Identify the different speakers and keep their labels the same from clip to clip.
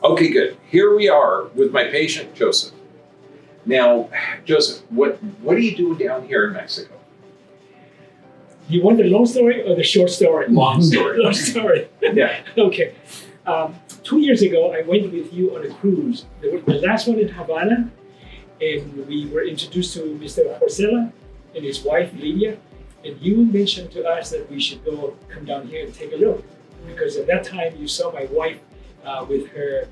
Speaker 1: Okay, good. Here we are with my patient, Joseph. Now, Joseph, what are you doing down here in Mexico?
Speaker 2: You want the long story or the short story?
Speaker 1: Long story.
Speaker 2: Long story.
Speaker 1: Yeah.
Speaker 2: Okay. 2 years ago, I went with you on a cruise. The last one in Havana, and we were introduced to Mr. Porcela and his wife, Lydia, and you mentioned to us that we should come down here and take a look. Because at that time, you saw my wife with her,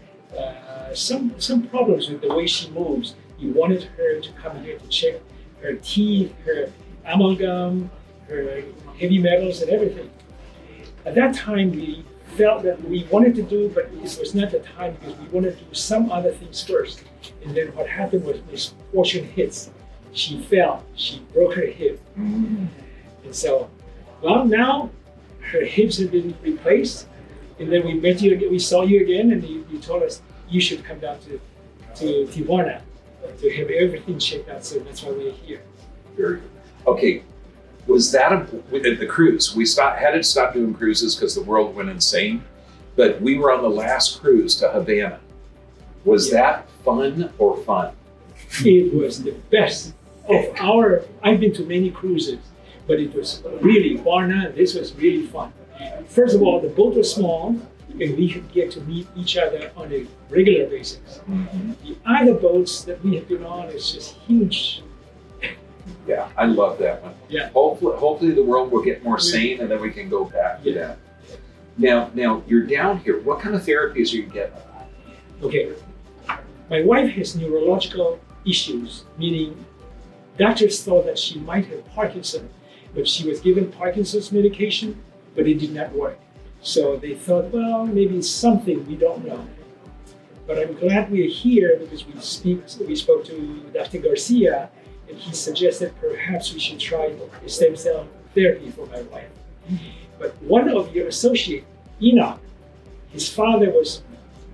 Speaker 2: some problems with the way she moves. You wanted her to come here to check her teeth, her amalgam, her heavy metals and everything. At that time, we felt that we wanted to do, but it was not the time because we wanted to do some other things first. And then what happened was misfortune hits. She fell, she broke her hip. And so, well, now her hips have been replaced. And then we met you again, we saw you again, and you told us you should come down to Tijuana to have everything checked out. So that's why we're here.
Speaker 1: Very good. Okay. Was that the cruise? We had to stop doing cruises because the world went insane, but we were on the last cruise to Havana. Was that fun or fun?
Speaker 2: It was the best of I've been to many cruises, but it was really, bar none, this was really fun. First of all, the boat was small, and we could get to meet each other on a regular basis. Mm-hmm. The other boats that we have been on is just huge.
Speaker 1: Yeah, I love that one.
Speaker 2: Yeah.
Speaker 1: Hopefully the world will get more sane, and then we can go back to that. Now you're down here. What kind of therapies are you getting?
Speaker 2: Okay. My wife has neurological issues, meaning doctors thought that she might have Parkinson's, but she was given Parkinson's medication, but it did not work. So they thought, well, maybe it's something we don't know. But I'm glad we're here because we spoke to Dr. Garcia, and he suggested perhaps we should try a stem cell therapy for my wife. But one of your associates, Enoch, his father was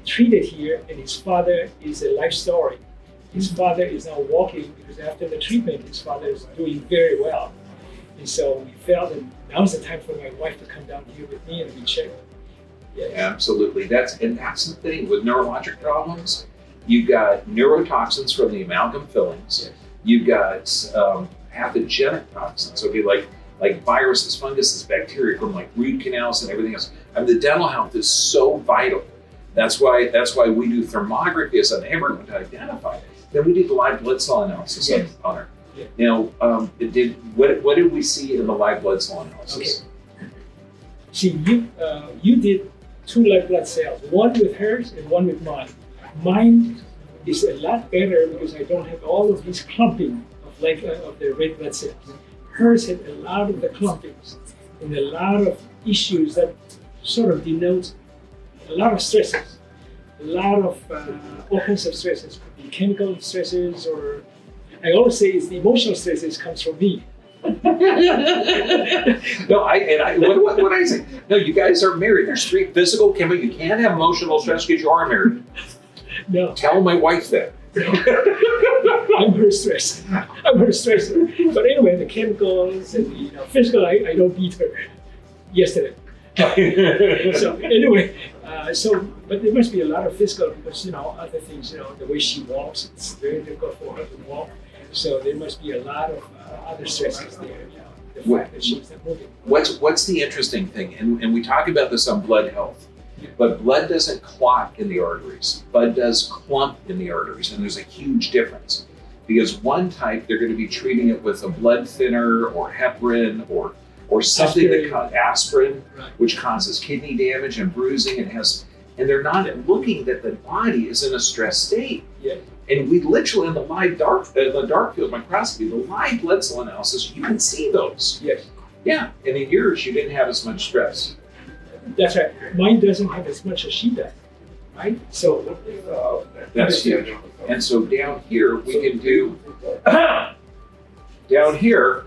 Speaker 2: treated here, and his father is a life story. His father is now walking because after the treatment, his father is doing very well. And so we felt that now's the time for my wife to come down here with me and we check. Yes.
Speaker 1: Absolutely. That's the thing with neurologic problems. You've got neurotoxins from the amalgam fillings.
Speaker 2: Yes.
Speaker 1: You've got pathogenic toxins, okay, like viruses, funguses, bacteria from like root canals and everything else. And the dental health is so vital. That's why we do thermography as an everyone to identify it. Then we do the live blood cell analysis on her.
Speaker 2: Yeah.
Speaker 1: Now, what did we see in the live blood cell analysis?
Speaker 2: Okay. See, you did 2 live blood cells, one with hers and one with mine. Mine is a lot better because I don't have all of these clumping of the red blood cells. Hers had a lot of the clumpings and a lot of issues that sort of denote a lot of stresses, a lot of all kinds of stresses, could be chemical stresses, or I always say it's the emotional stresses comes from me.
Speaker 1: No, what I say? No, you guys are married. There's 3 physical, chemical. You can't have emotional stress because you are married.
Speaker 2: No.
Speaker 1: Tell my wife that.
Speaker 2: I'm her stress. I'm her stressor. But anyway, the chemicals and the physical, I don't beat her yesterday. So anyway, but there must be a lot of physical because other things. The way she walks, it's very difficult for her to walk. So there must be a lot of other stresses there. The fact that she's not moving.
Speaker 1: What's the interesting thing? And we talk about this on blood health. But blood doesn't clot in the arteries. Blood does clump in the arteries, and there's a huge difference. Because one type, they're going to be treating it with a blood thinner or heparin or something that causes aspirin, right, which causes kidney damage and bruising and they're not looking that the body is in a stress state.
Speaker 2: Yeah.
Speaker 1: And we literally in the dark field microscopy, the live blood cell analysis, you can see those.
Speaker 2: Yes.
Speaker 1: Yeah. And in yours, you didn't have as much stress.
Speaker 2: That's right. Mine doesn't have as much as she does, right? So
Speaker 1: that's huge. And so down here we can do down here.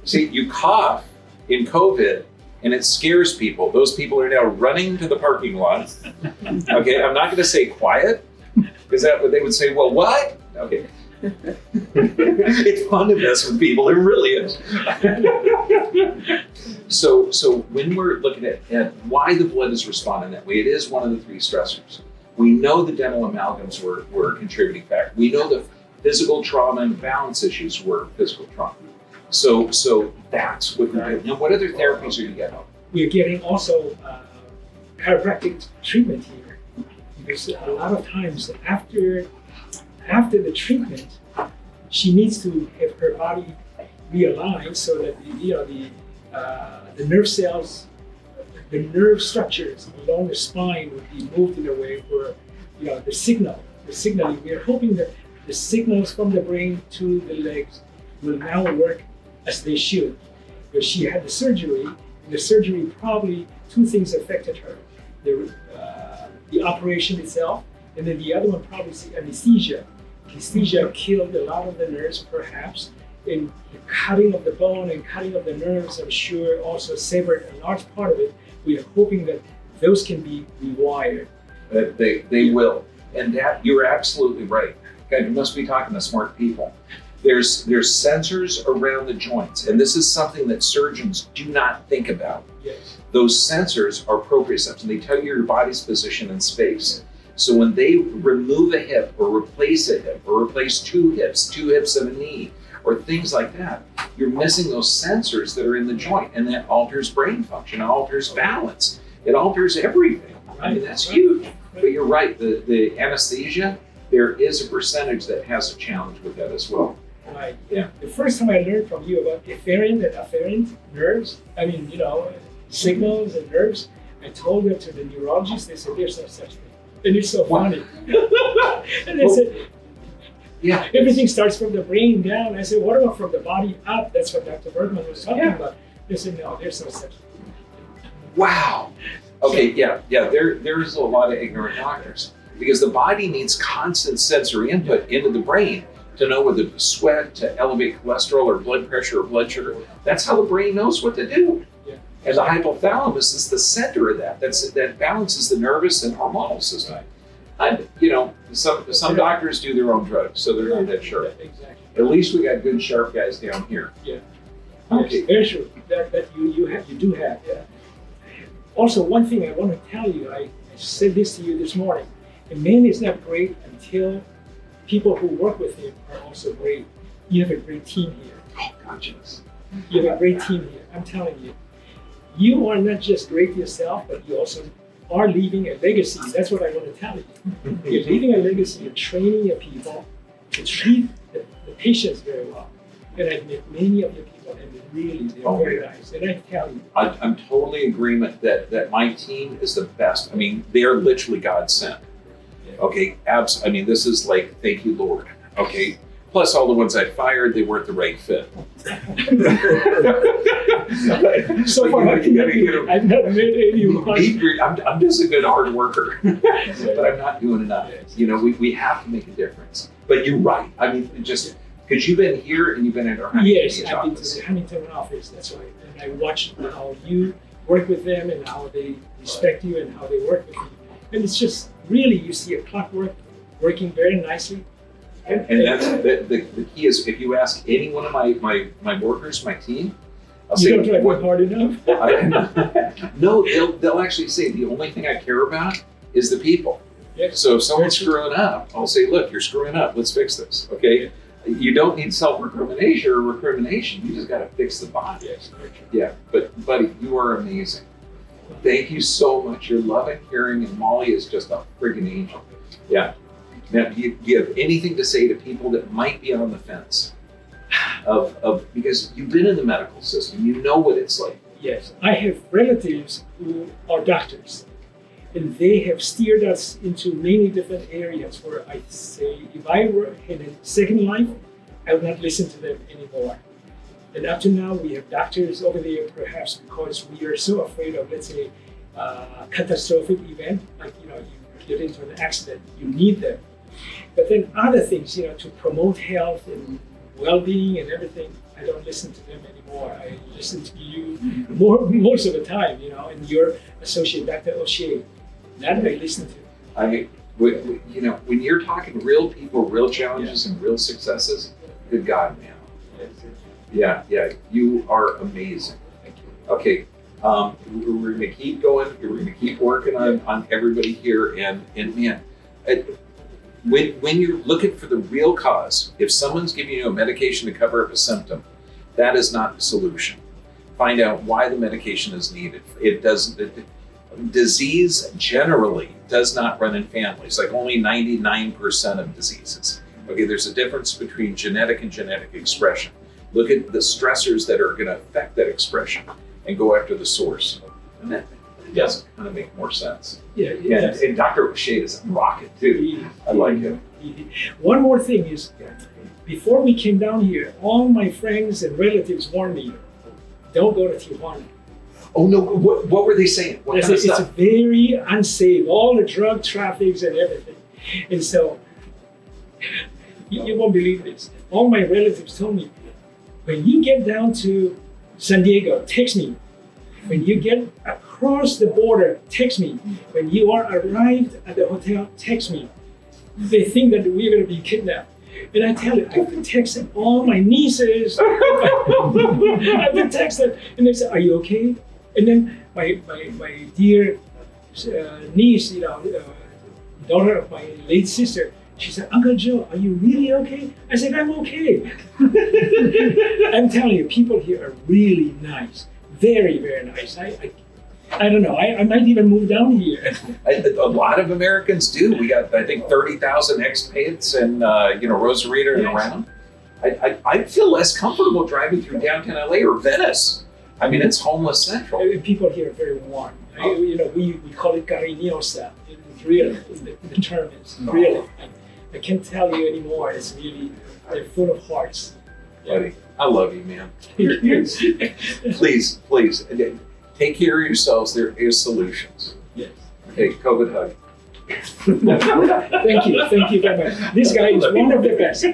Speaker 1: See, you cough in COVID, and it scares people. Those people are now running to the parking lot. Okay, I'm not going to say quiet because they would say, "Well, what?" Okay. It's fun to mess with people. It really is. So when we're looking at why the blood is responding that way, it is one of the 3 stressors. We know the dental amalgams were a contributing factor. We know the physical trauma and balance issues were physical trauma. So that's what we're doing. And what other therapies are you getting?
Speaker 2: We're getting also chiropractic treatment here. Because a lot of times after the treatment, she needs to have her body realigned so that the nerve cells, the nerve structures along the spine would be moved in a way where the signaling. We are hoping that the signals from the brain to the legs will now work as they should. Because she had the surgery, and the surgery probably two things affected her: the operation itself, and then the other one probably is anesthesia. Anesthesia killed a lot of the nerves, perhaps. And the cutting of the bone and cutting of the nerves, I'm sure, also severed a large part of it. We are hoping that those can be rewired.
Speaker 1: They will. And that, you're absolutely right. God, you must be talking to smart people. There's sensors around the joints, and this is something that surgeons do not think about.
Speaker 2: Yes.
Speaker 1: Those sensors are proprioceptors, and they tell you your body's position in space. So when they remove a hip or replace a hip or replace two hips and a knee, or things like that, you're missing those sensors that are in the joint, and that alters brain function, it alters balance, it alters everything. I mean, that's huge. But you're right, the anesthesia, there is a percentage that has a challenge with that as well.
Speaker 2: Right.
Speaker 1: Yeah.
Speaker 2: The first time I learned from you about efferent and afferent nerves, signals and nerves, I told them to the neurologist. They said there's no such thing, and it's so funny. And they said,
Speaker 1: yeah,
Speaker 2: everything starts from the brain down. I said, what about from the body up? That's what Dr. Bergman was talking about. They said, no, there's no such thing.
Speaker 1: Wow. Okay, there's a lot of ignorant doctors because the body needs constant sensory input into the brain to know whether to sweat, to elevate cholesterol or blood pressure or blood sugar. That's how the brain knows what to do.
Speaker 2: Yeah.
Speaker 1: And the hypothalamus is the center of that. That balances the nervous and hormonal system.
Speaker 2: Right.
Speaker 1: And some doctors do their own drugs, so they're not that sharp.
Speaker 2: Exactly.
Speaker 1: At least we got good sharp guys down here.
Speaker 2: Yeah.
Speaker 1: Okay.
Speaker 2: Very true. That you do have. Yeah. Also, one thing I want to tell you, I said this to you this morning. A man is not great until people who work with him are also great. You have a great team here.
Speaker 1: Oh, conscious.
Speaker 2: You have a great team here. I'm telling you. You are not just great yourself, but you also are leaving a legacy. That's what I want to tell you. You're leaving a legacy. You're training your people to treat the patients very well. And I've met many of your people, and they're very nice. And I tell you,
Speaker 1: I'm totally in agreement that my team is the best. I mean, they are literally God sent.
Speaker 2: Yeah.
Speaker 1: Okay, I mean, this is like, thank you, Lord. Okay, plus all the ones I fired, they weren't the right fit.
Speaker 2: So far, I've not met anyone.
Speaker 1: I'm just a good hard worker, but I'm not doing enough.
Speaker 2: Yes.
Speaker 1: We have to make a difference. But you're right. I mean, just because you've been here and you've been at our Huntington
Speaker 2: Yes,
Speaker 1: Beach
Speaker 2: I've been
Speaker 1: office.
Speaker 2: to the Huntington office. That's right. And I watched how you work with them and how they respect you and how they work with you. And it's just really, you see a clockwork working very nicely.
Speaker 1: And that's the key is if you ask any one of my workers, my team, I'll
Speaker 2: You
Speaker 1: say,
Speaker 2: don't drive hard enough.
Speaker 1: no, they'll actually say the only thing I care about is the people.
Speaker 2: Yes.
Speaker 1: So if someone's screwing up, I'll say, look, you're screwing up. Let's fix this. Okay. You don't need self-recrimination or recrimination. You just got to fix the body.
Speaker 2: Yes, very true.
Speaker 1: Yeah. But buddy, you are amazing. Thank you so much. You're loving, caring, and Molly is just a friggin' angel. Yeah. Now, do you have anything to say to people that might be on the fence because you've been in the medical system, you know what it's like.
Speaker 2: Yes, I have relatives who are doctors, and they have steered us into many different areas where I say, if I were in a second life, I would not listen to them anymore. And up to now, we have doctors over there, perhaps because we are so afraid of, let's say, catastrophic event, like, you get into an accident, you need them. But then other things, to promote health and well-being and everything, I don't listen to them anymore. I listen to you most of the time, and your associate, Dr. O'Shea. That I listen to.
Speaker 1: I mean, when you're talking real people, real challenges, and real successes, good God, man. Yeah, you are amazing.
Speaker 2: Thank you.
Speaker 1: Okay, We're going to keep going. We're going to keep working on everybody here. And man, when you're looking for the real cause, if someone's giving you a medication to cover up a symptom, that is not the solution. Find out why the medication is needed. Disease generally does not run in families, like only 99% of diseases. Okay, there's a difference between genetic and genetic expression. Look at the stressors that are going to affect that expression and go after the source. And that does kind of make more sense.
Speaker 2: Yeah,
Speaker 1: and Dr. O'Shea is a rocket too. I like him.
Speaker 2: One more thing is, before we came down here, all my friends and relatives warned me, don't go to Tijuana.
Speaker 1: Oh no, what were they saying? What kind of stuff?
Speaker 2: It's very unsafe, all the drug traffics and everything. And so, you won't believe this. All my relatives told me, when you get down to San Diego, text me. When you get across the border, text me. When you are arrived at the hotel, text me. They think that we're going to be kidnapped. And I tell you, I've been texting all my nieces. I've been texting, and they say, "Are you okay?" And then my dear niece, daughter of my late sister, she said, "Uncle Joe, are you really okay?" I said, "I'm okay." I'm telling you, people here are really nice, very, very nice. I don't know. I might even move down here.
Speaker 1: A lot of Americans do. We got, I think, 30,000 expats in Rosarito and around. I feel less comfortable driving through downtown LA or Venice. I mean, it's homeless central.
Speaker 2: People here are very warm. We call it cariñosa. It's really, the term is really. I can't tell you anymore. It's really, they're full of hearts.
Speaker 1: Buddy, I love you, man. Please. Take care of yourselves. There is solutions.
Speaker 2: Yes.
Speaker 1: Okay, COVID hug.
Speaker 2: Thank you very much. This guy is one of the best.